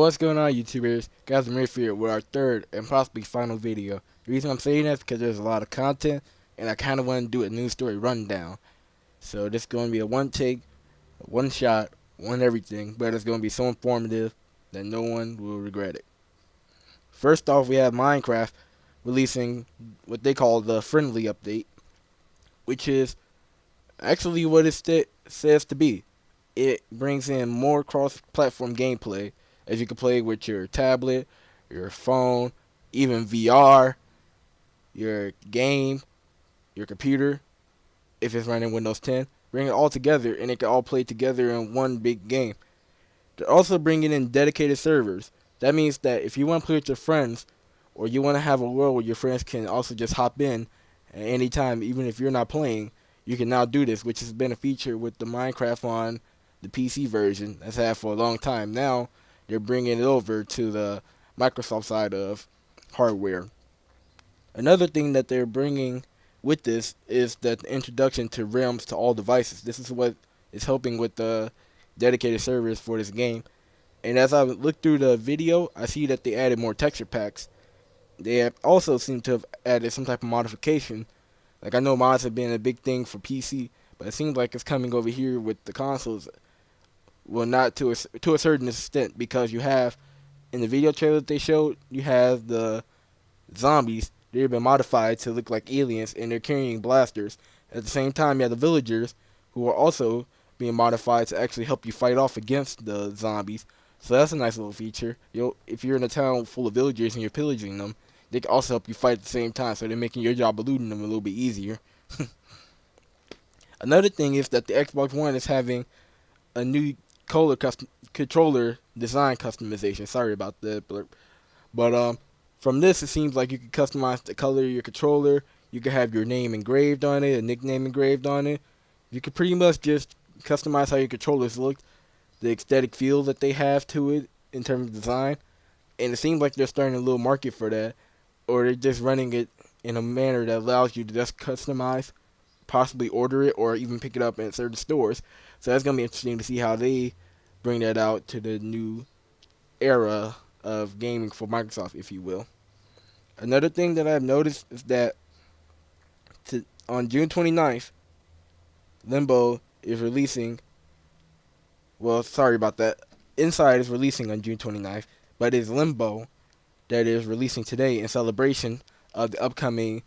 what's going on, YouTubers? Guys, I'm here with our third and possibly final video. The reason I'm saying that is because there's a lot of content, and I kind of want to do a news story rundown. So this is going to be a one take, one shot, one everything, but it's going to be so informative that no one will regret it. First off, we have Minecraft releasing what they call the friendly update, which is actually what it says to be. It brings in more cross-platform gameplay, as you can play with your tablet, your phone, even VR, your game, your computer, if it's running Windows 10. Bring it all together, and it can all play together in one big game. They're also bringing in dedicated servers. That means that if you want to play with your friends, or you want to have a world where your friends can also just hop in at any time, even if you're not playing, you can now do this, which has been a feature with the Minecraft on the PC version that's had for a long time. Now they're bringing it over to the Microsoft side of hardware. Another thing that they're bringing with this is that the introduction to realms to all devices. This is what is helping with the dedicated servers for this game. And as I look through the video, I see that they added more texture packs. They have also seem to have added some type of modification. Like, I know mods have been a big thing for PC, but it seems like it's coming over here with the consoles. Well, not to a certain extent, because you have in the video trailer that they showed, you have the zombies. They've been modified to look like aliens, and they're carrying blasters. At the same time, you have the villagers, who are also being modified to actually help you fight off against the zombies. So that's a nice little feature. If you're in a town full of villagers and you're pillaging them, they can also help you fight at the same time. So they're making your job of looting them a little bit easier. Another thing is that the Xbox One is having a new controller design customization. Sorry about that blurb. But from this, it seems like you can customize the color of your controller. You can have your name engraved on it, a nickname engraved on it. You can pretty much just customize how your controllers look, the aesthetic feel that they have to it in terms of design. And it seems like they're starting a little market for that, or they're just running it in a manner that allows you to just customize, possibly order it, or even pick it up at certain stores. So that's going to be interesting to see how they bring that out to the new era of gaming for Microsoft, if you will. Another thing that I've noticed is that on June 29th, Limbo is releasing. Well, sorry about that. Inside is releasing on June 29th, but it's Limbo that is releasing today in celebration of the upcoming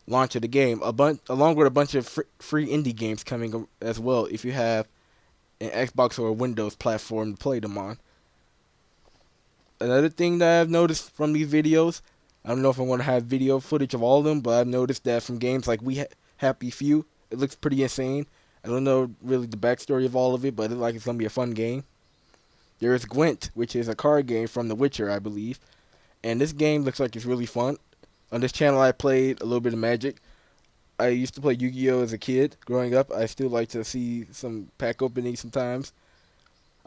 launch of the game, along with a bunch of free indie games coming as well if you have an Xbox or a Windows platform to play them on. Another thing that I've noticed from these videos, I don't know if I want to have video footage of all of them, but I've noticed that from games like Happy Few, it looks pretty insane. I don't know really the backstory of all of it, but it looks like it's going to be a fun game. There is Gwent, which is a card game from The Witcher, I believe. And this game looks like it's really fun. On this channel, I played a little bit of Magic. I used to play Yu-Gi-Oh! As a kid growing up. I still like to see some pack openings sometimes.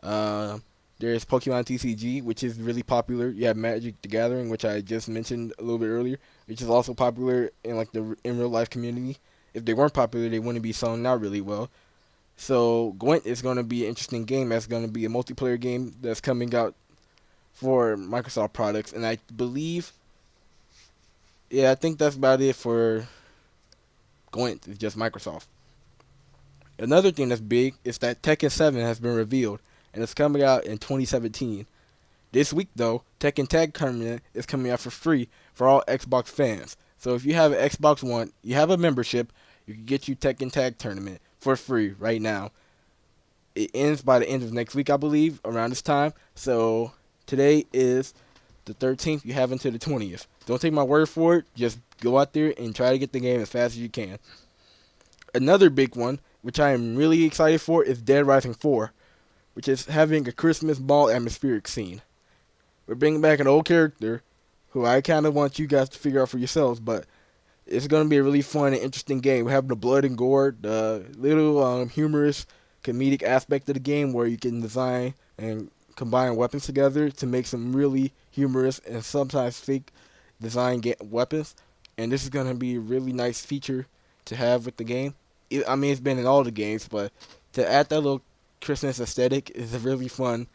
There's Pokemon TCG, which is really popular. You have Magic the Gathering, which I just mentioned a little bit earlier, which is also popular in like the in real life community. If they weren't popular, they wouldn't be selling out really well. So Gwent is going to be an interesting game. That's going to be a multiplayer game that's coming out for Microsoft products, and I believe, yeah, I think that's about it for Gwent. It's just Microsoft. Another thing that's big is that Tekken 7 has been revealed, and it's coming out in 2017. This week, though, Tekken Tag Tournament is coming out for free for all Xbox fans. So if you have an Xbox One, you have a membership, you can get you Tekken Tag Tournament for free right now. It ends by the end of next week, I believe, around this time. So today is the 13th. You have until the 20th. Don't take my word for it. Just go out there and try to get the game as fast as you can. Another big one, which I am really excited for, is Dead Rising 4, which is having a Christmas ball atmospheric scene. We're bringing back an old character who I kind of want you guys to figure out for yourselves, but it's going to be a really fun and interesting game. We have the blood and gore, the little humorous, comedic aspect of the game where you can design and combine weapons together to make some really humorous and sometimes fake design weapons. And this is going to be a really nice feature to have with the game. I mean, it's been in all the games, but to add that little Christmas aesthetic is a really fun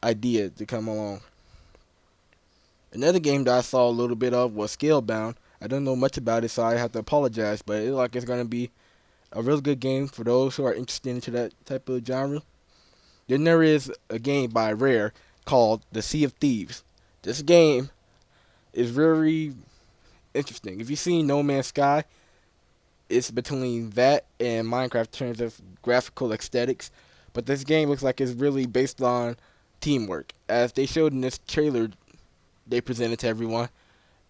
idea to come along. Another game that I saw a little bit of was Scalebound. I don't know much about it, so I have to apologize, but it looks like it's going to be a real good game for those who are interested into that type of genre. Then there is a game by Rare called The Sea of Thieves. This game is very interesting. If you've seen No Man's Sky, it's between that and Minecraft in terms of graphical aesthetics. But this game looks like it's really based on teamwork. As they showed in this trailer they presented to everyone,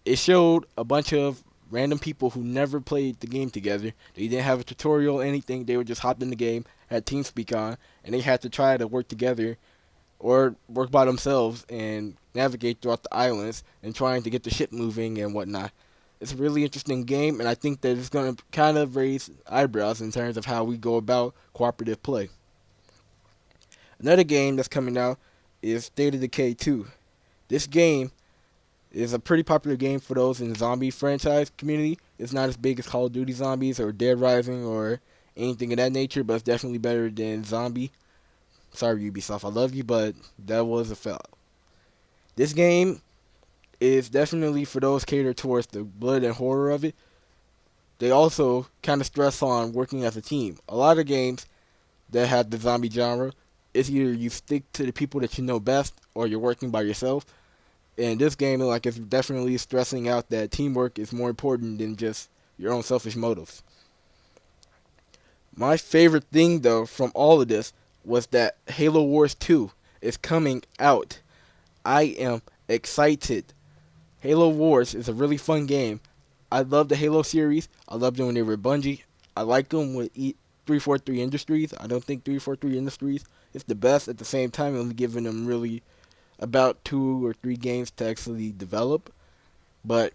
it showed a bunch of random people who never played the game together. They didn't have a tutorial or anything. They were just hopped in the game, had TeamSpeak on, and they had to try to work together or work by themselves and navigate throughout the islands and trying to get the ship moving and whatnot. It's a really interesting game, and I think that it's going to kind of raise eyebrows in terms of how we go about cooperative play. Another game that's coming out is State of Decay 2. This game is a pretty popular game for those in the zombie franchise community. It's not as big as Call of Duty Zombies or Dead Rising or anything of that nature, but it's definitely better than Zombie. Sorry, Ubisoft, I love you, but that was a fail. This game is definitely for those catered towards the blood and horror of it. They also kind of stress on working as a team. A lot of games that have the zombie genre, it's either you stick to the people that you know best or you're working by yourself. And this game, like, it's definitely stressing out that teamwork is more important than just your own selfish motives. My favorite thing, though, from all of this was that Halo Wars 2 is coming out. I am excited. Halo Wars is a really fun game. I love the Halo series. I loved them when they were Bungie. I like them with 343 Industries. I don't think 343 Industries is the best. At the same time, only giving them really about 2 or 3 games to actually develop. But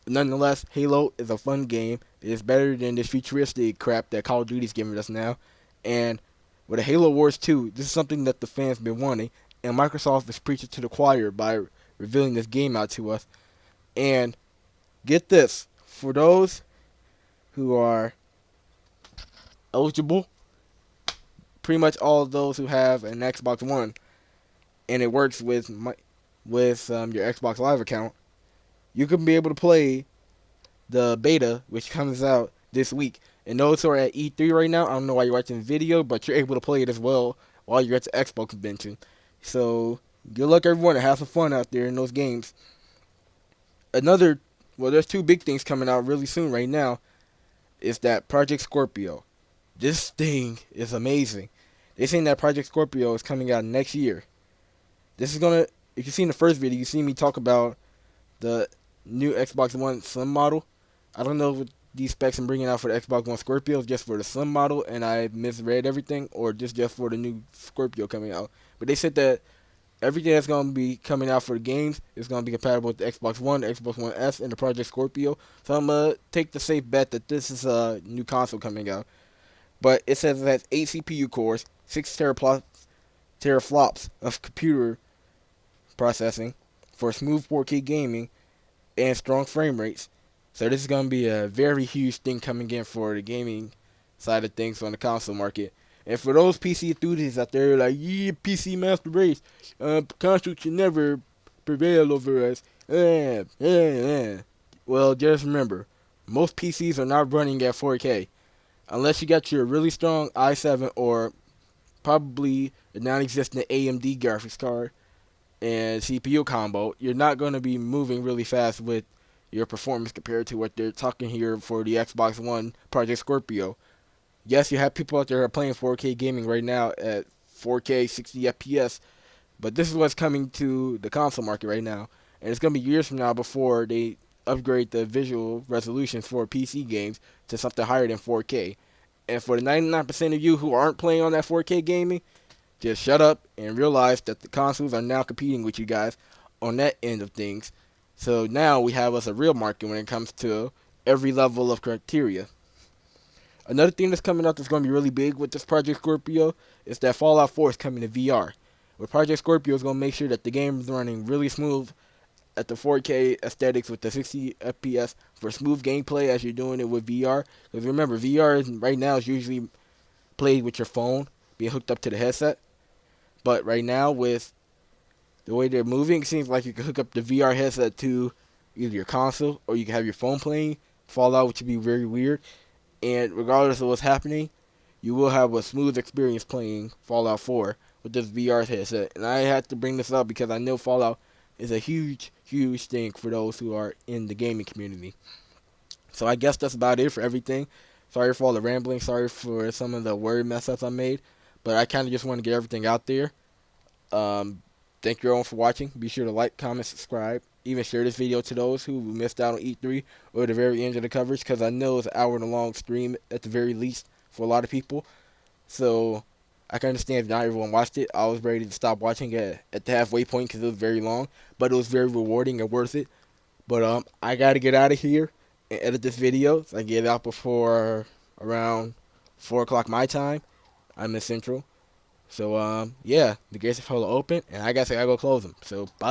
nonetheless, Halo is a fun game. It is better than this futuristic crap that Call of Duty is giving us now. And with a Halo Wars 2, this is something that the fans have been wanting. And Microsoft is preaching to the choir by revealing this game out to us. And get this, for those who are eligible, pretty much all of those who have an Xbox One, and it works with your Xbox Live account, you can be able to play the beta, which comes out this week. And those who are at E3 right now, I don't know why you're watching the video, but you're able to play it as well while you're at the Expo convention. So, good luck everyone and have some fun out there in those games. There's 2 big things coming out really soon right now. Is that Project Scorpio. This thing is amazing. They're saying that Project Scorpio is coming out next year. This is gonna, if you seen the first video, you see me talk about the new Xbox One Slim model. I don't know what these specs I'm bringing out for the Xbox One Scorpio is just for the Slim model and I misread everything, or just for the new Scorpio coming out. But they said that everything that's going to be coming out for the games is going to be compatible with the Xbox One, the Xbox One S, and the Project Scorpio. So I'm going to take the safe bet that this is a new console coming out. But it says it has 8 CPU cores, 6 teraflops of computer processing for smooth 4K gaming and strong frame rates. So this is going to be a very huge thing coming in for the gaming side of things on the console market. And for those PC enthusiasts out there like, yeah, PC master race, console should never prevail over us. Well, just remember, most PCs are not running at 4K. Unless you got your really strong i7 or probably a non-existent AMD graphics card and CPU combo, you're not going to be moving really fast with your performance compared to what they're talking here for the Xbox One Project Scorpio. Yes, you have people out there who are playing 4K gaming right now at 4K 60 FPS, but this is what's coming to the console market right now. And it's going to be years from now before they upgrade the visual resolutions for PC games to something higher than 4K. And for the 99% of you who aren't playing on that 4K gaming, just shut up and realize that the consoles are now competing with you guys on that end of things. So now we have us a real market when it comes to every level of criteria. Another thing that's coming out that's going to be really big with this Project Scorpio is that Fallout 4 is coming to VR. With Project Scorpio is going to make sure that the game is running really smooth at the 4K aesthetics with the 60 FPS for smooth gameplay as you're doing it with VR. Because remember, VR right now is usually played with your phone being hooked up to the headset. But right now with The way they're moving seems like you can hook up the VR headset to either your console or you can have your phone playing Fallout, which would be very weird. And regardless of what's happening, you will have a smooth experience playing Fallout 4 with this VR headset. And I had to bring this up because I know Fallout is a huge, huge thing for those who are in the gaming community. So I guess that's about it for everything. Sorry for all the rambling. Sorry for some of the word mess ups I made. But I kind of just want to get everything out there. Um, Thank you all for watching. Be sure to like, comment, subscribe. Even share this video to those who missed out on E3 or at the very end of the coverage, because I know it's an hour and a long stream at the very least for a lot of people. So I can understand if not everyone watched it. I was ready to stop watching it at the halfway point because it was very long, but it was very rewarding and worth it. But I gotta get out of here and edit this video so I can get it out before around 4 o'clock my time. I'm in Central. So yeah, the gates are fully open, and I gotta go close them. So bye.